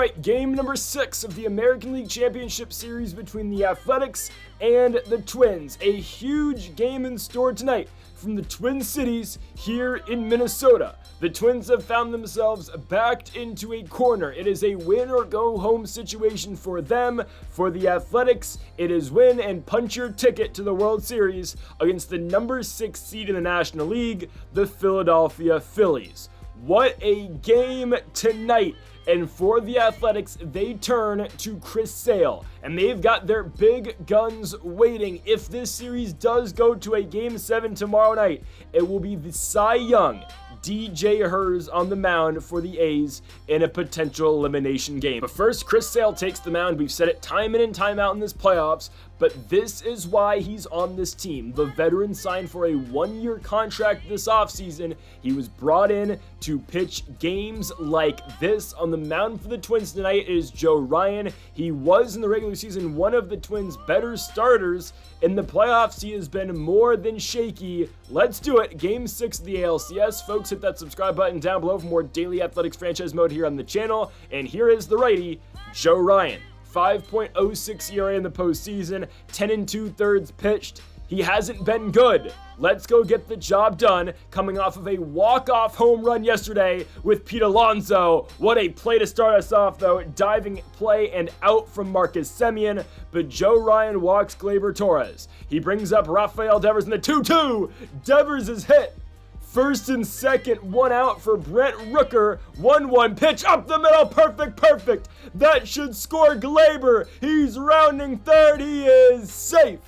Alright, game number 6 of the American League Championship Series between the Athletics and the Twins. A huge game in store tonight from the Twin Cities here in Minnesota. The Twins have found themselves backed into a corner. It is a win or go home situation for them. For the Athletics, it is win and punch your ticket to the World Series against the number 6 seed in the National League, the Philadelphia Phillies. What a game tonight. And for the Athletics, they turn to Chris Sale, and they've got their big guns waiting. If this series does go to a Game 7 tomorrow night, it will be the Cy Young, DJ Hers on the mound for the A's in a potential elimination game. But first, Chris Sale takes the mound. We've said it time in and time out in this playoffs, but this is why he's on this team. The veteran signed for a 1-year contract this offseason. He was brought in to pitch games like this. On the mound for the Twins tonight is Joe Ryan. He was in the regular season one of the Twins' better starters. In the playoffs, he has been more than shaky. Let's do it. Game 6 of the ALCS. Folks, hit that subscribe button down below for more daily athletics franchise mode here on the channel. And here is the righty, Joe Ryan. 5.06 ERA in the postseason, 10 2/3 pitched. He hasn't been good. Let's go get the job done, coming off of a walk-off home run yesterday with Pete Alonso. What a play to start us off, though. Diving play and out from Marcus Semien, but Joe Ryan walks Gleyber Torres. He brings up Rafael Devers in the 2-2. Devers is hit. First and second, one out for Brent Rooker. 1-1 pitch up the middle. Perfect. That should score Gleyber. He's rounding third. He is safe.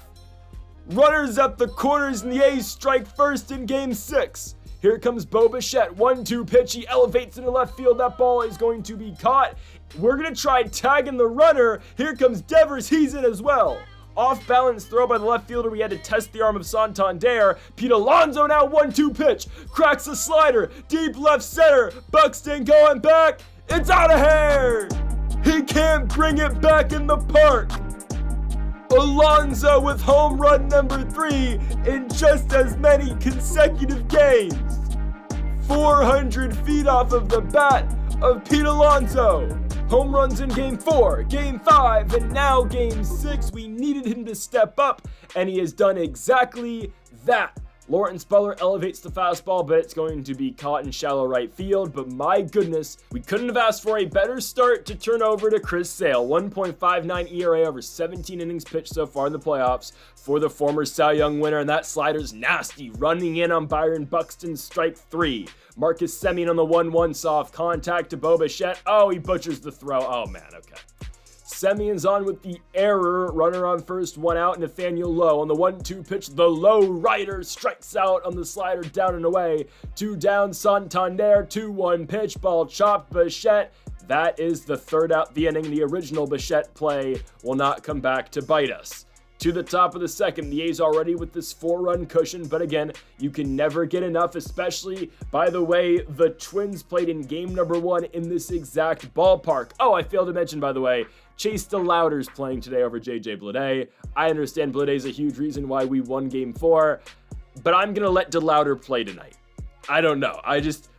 Runners at the corners and the A's strike first in game 6. Here comes Bo Bichette. 1-2 pitch. He elevates into left field. That ball is going to be caught. We're going to try tagging the runner. Here comes Devers. He's in as well. Off-balance throw by the left fielder. We had to test the arm of Santander. Pete Alonso now 1-2 pitch. Cracks the slider. Deep left center. Buxton going back. It's out of here. He can't bring it back in the park. Alonso with home run number 3 in just as many consecutive games. 400 feet off of the bat of Pete Alonso. Home runs in game 4, game 5, and now game 6. We needed him to step up, and he has done exactly that. Lawrence Butler elevates the fastball, but it's going to be caught in shallow right field. But my goodness, we couldn't have asked for a better start to turn over to Chris Sale. 1.59 ERA over 17 innings pitched so far in the playoffs for the former Cy Young winner. And that slider's nasty, running in on Byron Buxton, strike 3. Marcus Semien on the 1-1 soft contact to Bo Bichette. Oh, he butchers the throw. Oh, man, okay. Semien's on with the error. Runner on first, one out. Nathaniel Lowe on the 1-2 pitch. The low rider strikes out on the slider, down and away. 2 down, Santander. 2-1 pitch. Ball chopped. Bichette. That is the third out the inning. The original Bichette play will not come back to bite us. To the top of the second, the A's already with this 4-run cushion, but again, you can never get enough, especially by the way the Twins played in game number 1 in this exact ballpark. Oh, I failed to mention, by the way, Chase DeLauter's playing today over JJ Bleday. I understand Bleday's a huge reason why we won game 4, but I'm going to let DeLauter play tonight. I don't know.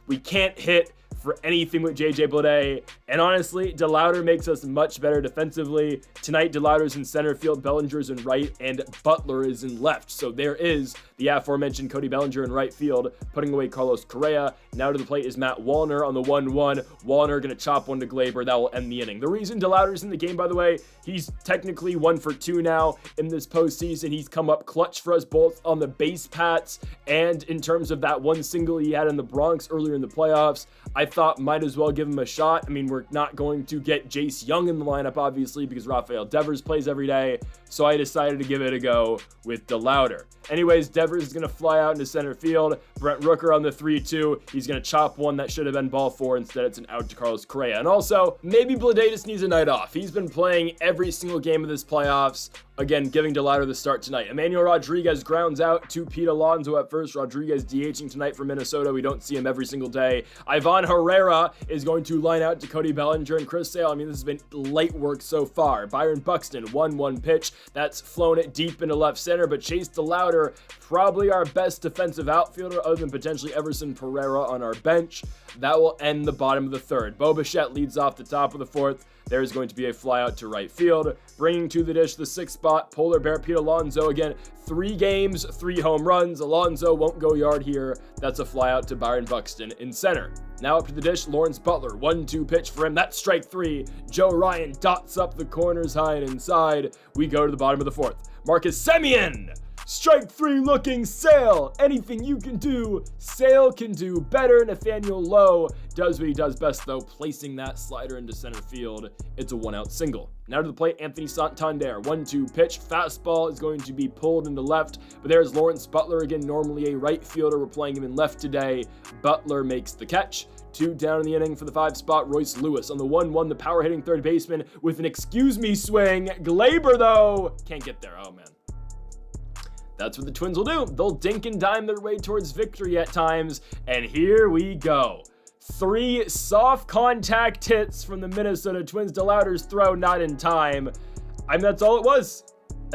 We can't hit for anything with JJ Bleday, and honestly, DeLauter makes us much better defensively. Tonight, DeLauter's in center field, Bellinger's in right, and Butler is in left. So there is the aforementioned Cody Bellinger in right field, putting away Carlos Correa. Now to the plate is Matt Wallner on the 1-1. Wallner gonna chop one to Gleyber. That will end the inning. The reason DeLauter's in the game, by the way, he's technically 1 for 2 now in this postseason. He's come up clutch for us both on the base paths and in terms of that one single he had in the Bronx earlier in the playoffs. I thought might as well give him a shot. I mean, we're not going to get Jace Young in the lineup, obviously, because Rafael Devers plays every day. So I decided to give it a go with DeLauter. Anyways, Devers is going to fly out into center field. Brent Rooker on the 3-2. He's going to chop one that should have been ball 4. Instead, it's an out to Carlos Correa. And also, maybe Bleday just needs a night off. He's been playing every single game of this playoffs. Again, giving DeLauter the start tonight. Emmanuel Rodriguez grounds out to Pete Alonso at first. Rodriguez DHing tonight for Minnesota. We don't see him every single day. Ivan Herrera is going to line out to Cody Bellinger and Chris Sale. I mean, this has been light work so far. Byron Buxton, 1-1 pitch. That's flown it deep into left center, but Chase DeLauter, probably our best defensive outfielder other than potentially Everson Pereira on our bench. That will end the bottom of the third. Bo Bichette leads off the top of the fourth. There's going to be a flyout to right field. Bringing to the dish the sixth spot, Polar Bear Pete Alonso. Again, 3 games, 3 home runs. Alonso won't go yard here. That's a flyout to Byron Buxton in center. Now up to the dish, Lawrence Butler. 1-2 pitch for him. That's strike 3. Joe Ryan dots up the corners high and inside. We go to the bottom of the fourth. Marcus Semien. Strike 3 looking, Sale. Anything you can do, Sale can do better. Nathaniel Lowe does what he does best, though, placing that slider into center field. It's a 1-out single. Now to the plate, Anthony Santander. 1-2 pitch. Fastball is going to be pulled into left, but there's Lawrence Butler again, normally a right fielder. We're playing him in left today. Butler makes the catch. 2 down in the inning for the 5 spot, Royce Lewis. On the 1-1, the power hitting third baseman with an excuse me swing. Glaber, though, can't get there. Oh, man. That's what the Twins will do. They'll dink and dime their way towards victory at times. And here we go. 3 soft contact hits from the Minnesota Twins. DeLauder's throw not in time. I mean, that's all it was.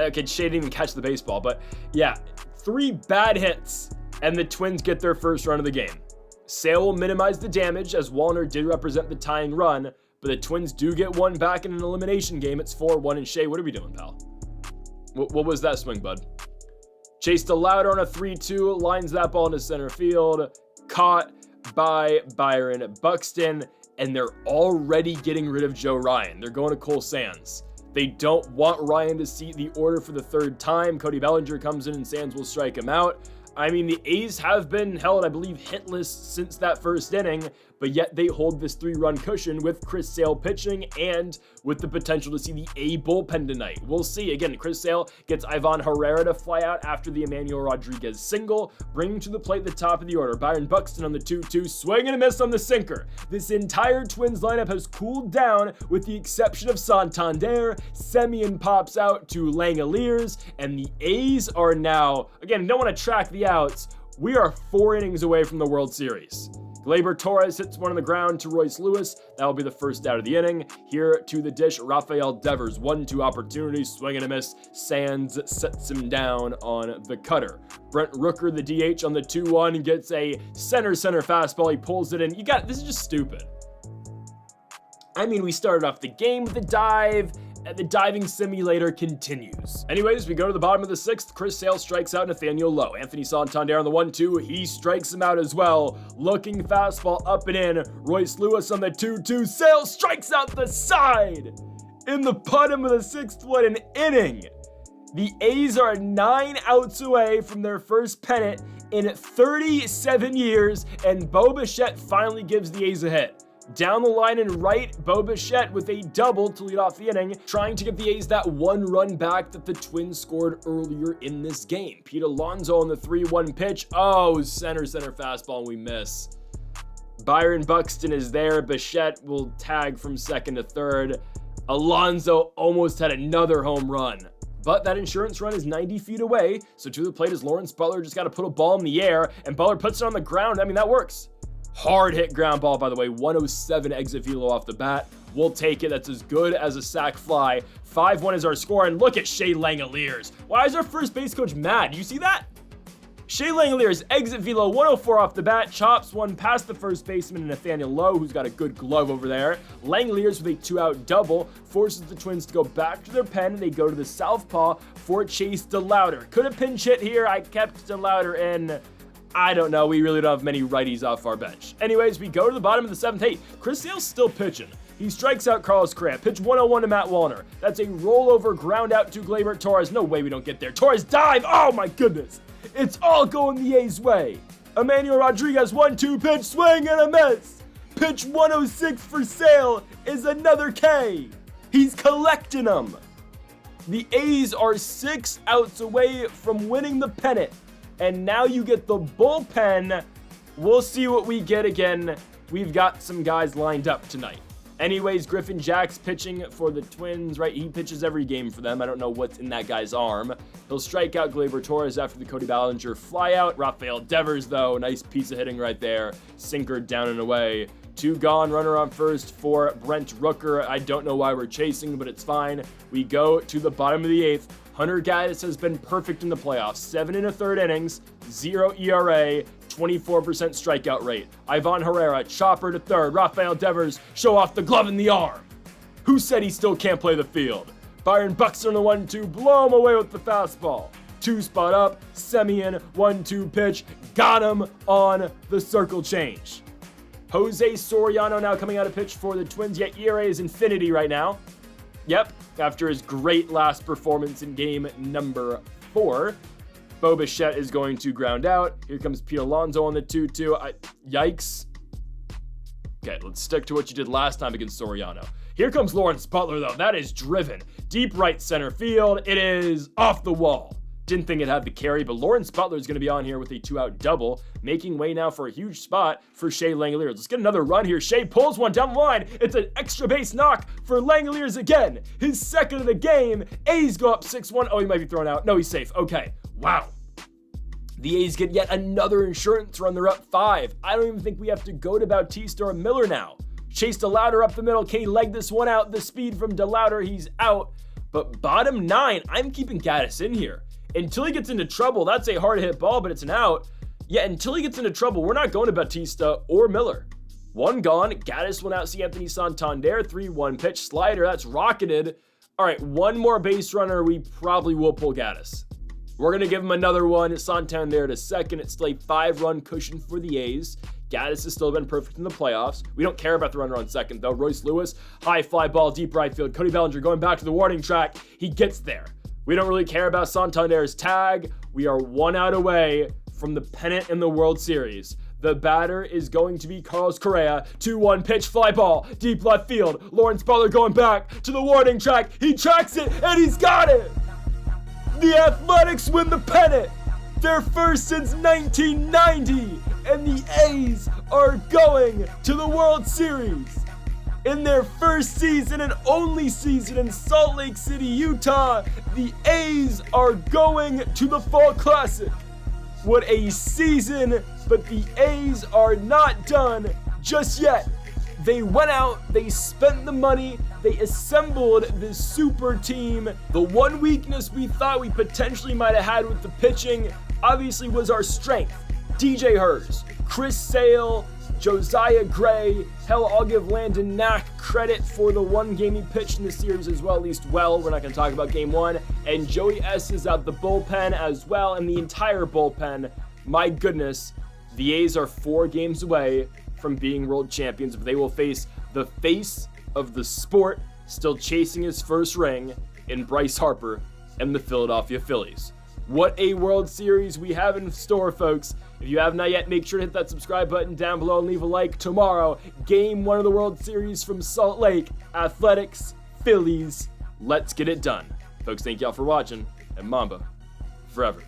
Okay, Shea didn't even catch the baseball. But yeah, 3 bad hits. And the Twins get their first run of the game. Sale will minimize the damage as Wallner did represent the tying run. But the Twins do get one back in an elimination game. It's 4-1. And Shea, what are we doing, pal? What was that swing, bud? Chase DeLauder on a 3-2, lines that ball into center field, caught by Byron Buxton, and they're already getting rid of Joe Ryan. They're going to Cole Sands. They don't want Ryan to see the order for the 3rd time. Cody Bellinger comes in and Sands will strike him out. I mean, the A's have been held, I believe, hitless since that first inning, but yet they hold this 3-run cushion with Chris Sale pitching and with the potential to see the A bullpen tonight. We'll see. Again, Chris Sale gets Ivan Herrera to fly out after the Emmanuel Rodriguez single, bringing to the plate the top of the order. Byron Buxton on the 2-2, swing and a miss on the sinker. This entire Twins lineup has cooled down with the exception of Santander. Semien pops out to Langoliers, and the A's are now, again, don't want to track the outs. We are 4 innings away from the World Series. Gleyber Torres hits one on the ground to Royce Lewis. That will be the first out of the inning. Here to the dish, Rafael Devers. 1-2 opportunity, swing and a miss. Sands sets him down on the cutter. Brent Rooker, the DH, on the 2-1, gets a center fastball. He pulls it in. This is just stupid. I mean, we started off the game with a dive, and the diving simulator continues. Anyways, we go to the bottom of the 6th. Chris Sale strikes out Nathaniel Lowe. Anthony Santander on the 1-2. He strikes him out as well. Looking fastball up and in. Royce Lewis on the 2-2. Sale strikes out the side. In the bottom of the 6th, what an inning. The A's are 9 outs away from their first pennant in 37 years, and Bo Bichette finally gives the A's a hit. Down the line and right, Bo Bichette with a double to lead off the inning, trying to get the A's that 1 run back that the Twins scored earlier in this game. Pete Alonso on the 3-1 pitch. Oh, center fastball, and we miss. Byron Buxton is there. Bichette will tag from second to third. Alonso almost had another home run. But that insurance run is 90 feet away, so to the plate is Lawrence Butler. Just got to put a ball in the air, and Butler puts it on the ground. I mean, that works. Hard hit ground ball, by the way, 107 exit velo off the bat. We'll take it. That's as good as a sac fly. 5-1 is our score, and look at Shea Langoliers. Why is our first base coach mad? You see that? Shea Langoliers exit velo 104 off the bat, chops one past the first baseman Nathaniel Lowe, who's got a good glove over there. Langoliers with a 2-out double forces the Twins to go back to their pen. They go to the southpaw for Chase DeLauder. Could have pinch hit here. I kept DeLauder in. I don't know. We really don't have many righties off our bench. Anyways, we go to the bottom of the 7th. Hey, Chris Sale's still pitching. He strikes out Carlos Correa. Pitch 101 to Matt Wallner. That's a rollover ground out to Gleyber Torres. No way we don't get there. Torres dive. Oh my goodness. It's all going the A's way. Emmanuel Rodriguez 1-2 pitch, swing and a miss. Pitch 106 for Sale is another K. He's collecting them. The A's are 6 outs away from winning the pennant. And now you get the bullpen. We'll see what we get again. We've got some guys lined up tonight. Anyways, Griffin Jack's pitching for the Twins, right? He pitches every game for them. I don't know what's in that guy's arm. He'll strike out Gleyber Torres after the Cody Bellinger flyout. Rafael Devers, though, nice piece of hitting right there. Sinker down and away. 2 gone, runner on first for Brent Rooker. I don't know why we're chasing, but it's fine. We go to the bottom of the 8th. Hunter Gaddis has been perfect in the playoffs. 7 1/3 innings, 0 ERA, 24% strikeout rate. Ivan Herrera, chopper to third. Rafael Devers, show off the glove in the arm. Who said he still can't play the field? Byron Buxton on the 1-2, blow him away with the fastball. 2 spot up, Semien, 1-2 pitch, got him on the circle change. Jose Soriano now coming out of pitch for the Twins, yet ERA is infinity right now. Yep, after his great last performance in game number 4. Bo Bichette is going to ground out. Here comes Pete Alonso on the 2-2. Yikes. Okay, let's stick to what you did last time against Soriano. Here comes Lawrence Butler, though. That is driven. Deep right center field. It is off the wall. Didn't think it had the carry, but Lawrence Butler is going to be on here with a 2-out double, making way now for a huge spot for Shea Langoliers. Let's get another run here. Shea pulls one down the line. It's an extra base knock for Langoliers again. His second of the game. A's go up 6-1. Oh, he might be thrown out. No, he's safe. Okay. Wow. The A's get yet another insurance run. They're up 5. I don't even think we have to go to Bautista or Miller now. Chase DeLauder up the middle. Can he leg this one out? The speed from DeLauder. He's out. But bottom 9, I'm keeping Gaddis in here. Until he gets into trouble, that's a hard hit ball, but it's an out. Yeah, until he gets into trouble, we're not going to Bautista or Miller. 1 gone. Gaddis went out. See Anthony Santander. 3-1 pitch. Slider. That's rocketed. All right, 1 more base runner. We probably will pull Gaddis. We're going to give him another one. Santander to second. It's still a 5-run cushion for the A's. Gaddis has still been perfect in the playoffs. We don't care about the runner on second, though. Royce Lewis, high fly ball, deep right field. Cody Bellinger going back to the warning track. He gets there. We don't really care about Santander's tag. We are 1 out away from the pennant in the World Series. The batter is going to be Carlos Correa. 2-1 pitch, fly ball, deep left field. Lawrence Butler going back to the warning track. He tracks it, and he's got it! The Athletics win the pennant! Their first since 1990! And the A's are going to the World Series! In their first season and only season in Salt Lake City, Utah, the A's are going to the Fall Classic. What a season, but the A's are not done just yet. They went out, they spent the money, they assembled this super team. The one weakness we thought we potentially might have had with the pitching obviously was our strength. DJ Hurst, Chris Sale, Josiah Gray. Hell, I'll give Landon Knack credit for the 1 game he pitched in the series as well, at least well. We're not going to talk about game 1. And Joey S is out the bullpen as well, and the entire bullpen. My goodness, the A's are 4 games away from being world champions. They will face the face of the sport, still chasing his first ring, in Bryce Harper and the Philadelphia Phillies. What a World Series we have in store, folks. If you have not yet, make sure to hit that subscribe button down below and leave a like. Tomorrow, game 1 of the World Series from Salt Lake. Athletics, Phillies, let's get it done. Folks, thank y'all for watching, and Mamba forever.